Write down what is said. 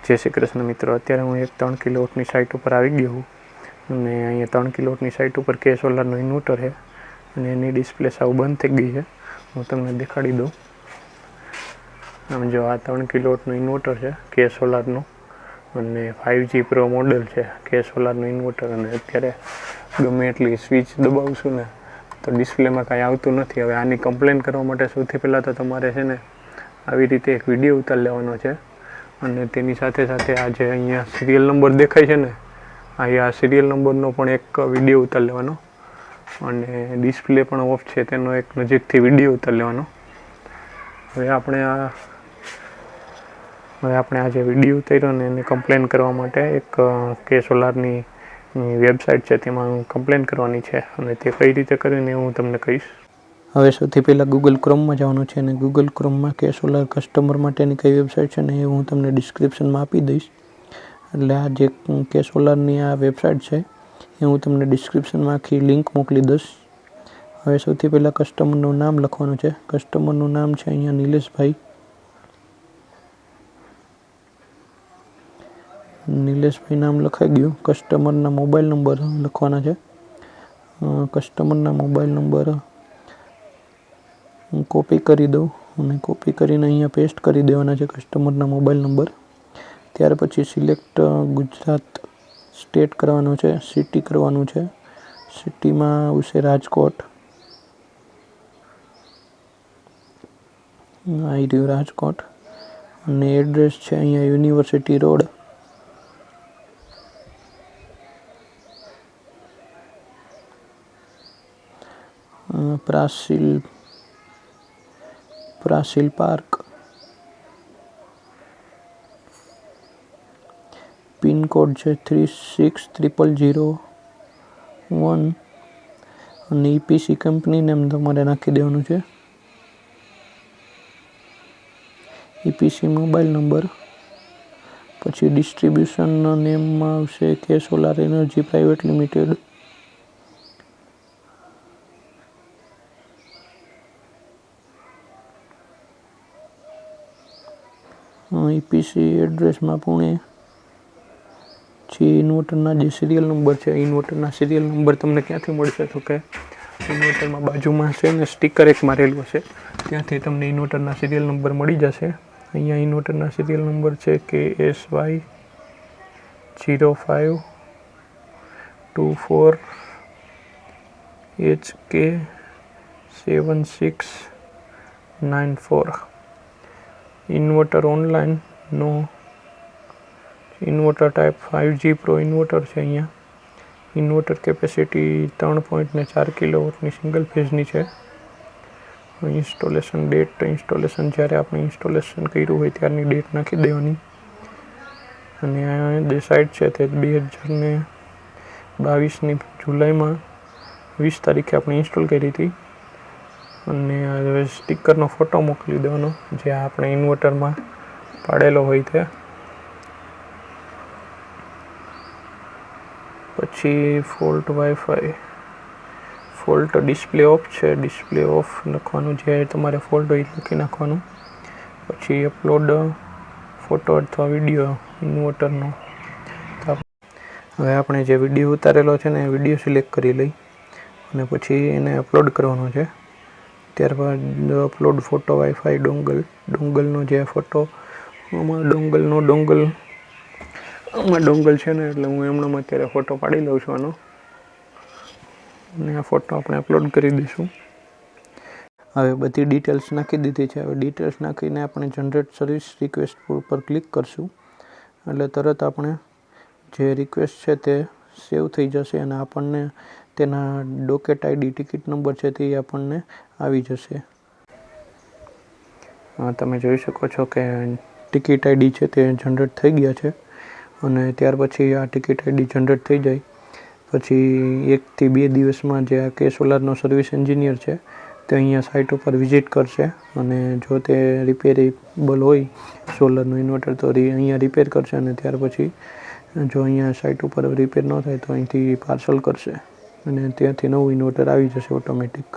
જય શ્રી કૃષ્ણ મિત્રો, અત્યારે હું એક 3 કિલોવોટની સાઇટ ઉપર આવી ગયો છું અને અહીંયા 3 કિલોવોટની સાઇટ ઉપર કે સોલારનું ઇન્વર્ટર છે અને એની ડિસ્પ્લે સાવ બંધ થઈ ગઈ છે. હું તમને દેખાડી દઉં. આમ જો આ 3 કિલોવોટનું ઇન્વર્ટર છે કે સોલારનું અને 5G પ્રો મોડલ છે કે સોલારનું ઇન્વર્ટર. અને અત્યારે ગમે એટલી સ્વિચ દબાવશું ને તો ડિસ્પ્લેમાં કાંઈ આવતું નથી. હવે આની કમ્પ્લેન કરવા માટે સૌથી પહેલાં તો તમારે છે ને આવી રીતે એક વિડીયો ઉતારી લેવાનો છે અને તેની સાથે સાથે આ જે અહીંયા સિરિયલ નંબર દેખાય છે ને આ સિરિયલ નંબરનો પણ એક વિડીયો ઉતારી લેવાનો અને ડિસ્પ્લે પણ ઓફ છે તેનો એક નજીકથી વિડીયો ઉતારી લેવાનો. હવે આપણે આ જે વિડીયો ઉતાર્યો ને એને કમ્પ્લેન કરવા માટે એક કે સોલારની વેબસાઇટ છે તેમાં કમ્પ્લેન કરવાની છે અને તે કઈ રીતે કરીને હું તમને કહીશ. હવે સૌથી પહેલાં ગૂગલ ક્રોમમાં જવાનું છે અને ગૂગલ ક્રોમમાં કે સોલાર કસ્ટમર માટેની કઈ વેબસાઇટ છે ને એ હું તમને ડિસ્ક્રિપ્શનમાં આપી દઈશ. એટલે આ જે કે સોલારની આ વેબસાઇટ છે એ હું તમને ડિસ્ક્રિપ્શનમાં આખી લિંક મોકલી દઈશ. હવે સૌથી પહેલાં કસ્ટમરનું નામ લખવાનું છે. કસ્ટમરનું નામ છે અહીંયા નિલેશભાઈ. નિલેશભાઈ નામ લખાઈ ગયું. કસ્ટમરના મોબાઈલ નંબર લખવાના છે. કસ્ટમરના મોબાઈલ નંબર હું કોપી કરી દઉં અને કોપી કરીને અહીંયા પેસ્ટ કરી દેવાના છે કસ્ટમરના મોબાઈલ નંબર. ત્યાર પછી સિલેક્ટ ગુજરાત સ્ટેટ કરવાનો છે, સિટી કરવાનું છે. સિટીમાં આવશે રાજકોટ. આવી રહ્યું રાજકોટ અને એડ્રેસ છે અહીંયા યુનિવર્સિટી રોડ. પ્રાસિલ પાર્ક. પિનકોડ છે 360001 અને EPC કંપની નેમ તમારે નાખી દેવાનું છે. EPC mobile number. પછી ડિસ્ટ્રીબ્યુશનના નેમમાં આવશે કે solar energy private limited. EPC એડ્રેસમાં પુણે. જે ઇન્વર્ટરના જે સિરિયલ નંબર છે, ઇન્વર્ટરના સિરિયલ નંબર તમને ક્યાંથી મળશે તો કે ઇન્વર્ટરમાં બાજુમાં છે ને સ્ટીકર એક મારેલું છે, ત્યાંથી તમને ઇન્વર્ટરના સિરિયલ નંબર મળી જશે. અહીંયા ઇન્વર્ટરના સિરિયલ નંબર છે KSY 0524 HK 7694. ઇન્વર્ટર ઓનલાઈન નો. Inverter type 5G pro inverter છે. અહીંયા ઇન્વર્ટર કેપેસિટી 3.4 કિલોવોટની સિંગલ ફેઝની છે. ઇન્સ્ટોલેશન ડેટ, ઇન્સ્ટોલેશન જ્યારે આપણે ઇન્સ્ટોલેશન કર્યું હોય ત્યારની ડેટ નાખી દેવાની. અને આ જે સાઇટ છે તે 2022ની જુલાઈમાં 20 તારીખે આપણે ઇન્સ્ટોલ કરી હતી. અને હવે સ્ટીકરનો ફોટો મોકલી દેવાનો જે આપણે ઇન્વર્ટરમાં પાડેલો હોય તે. પછી fault wifi. Fault display of છે, ડિસ્પ્લે ઓફ લખવાનું, જે તમારે ફોલ્ટ હોય લખી નાખવાનું. પછી અપલોડ ફોટો અથવા વિડીયો ઇન્વર્ટરનો. હવે આપણે જે વિડીયો ઉતારેલો છે ને એ વિડીયો સિલેક્ટ કરી લઈ અને પછી એને અપલોડ કરવાનો છે. ત્યારબાદ અપલોડ ફોટો વાઈફાઈ ડોંગલનો જે ફોટો આમાં ડોંગલ છે ને એટલે હું એમનો અત્યારે ફોટો પાડી લઉં છું આનો અને આ ફોટો આપણે અપલોડ કરી દઈશું. હવે બધી ડિટેલ્સ નાખી દીધી છે. હવે ડિટેલ્સ નાખીને આપણે જનરેટ સર્વિસ રિક્વેસ્ટ ઉપર ક્લિક કરશું એટલે તરત આપણે જે રિક્વેસ્ટ છે તે સેવ થઈ જશે અને આપણને તેના ડોકેટ ID ટિકિટ નંબર છે તે આપણને આવી જશે. તમે જોઈ શકો છો કે ટિકિટ ID છે તે જનરેટ થઈ ગયા છે. અને ત્યાર પછી આ ટિકિટ ID જનરેટ થઈ જાય પછી 1 થી 2 દિવસમાં જે આ કે સોલારનો સર્વિસ એન્જિનિયર છે તે અહીંયા સાઇટ ઉપર વિઝિટ કરશે અને જો તે રિપેરેબલ હોય સોલારનું ઇન્વર્ટર તો અહીંયા રિપેર કરશે અને ત્યાર પછી જો અહીંયા સાઇટ ઉપર રિપેર ન થાય તો અહીંથી પાર્સલ કરશે અને ત્યાંથી નવું ઇન્વર્ટર આવી જશે ઓટોમેટિક.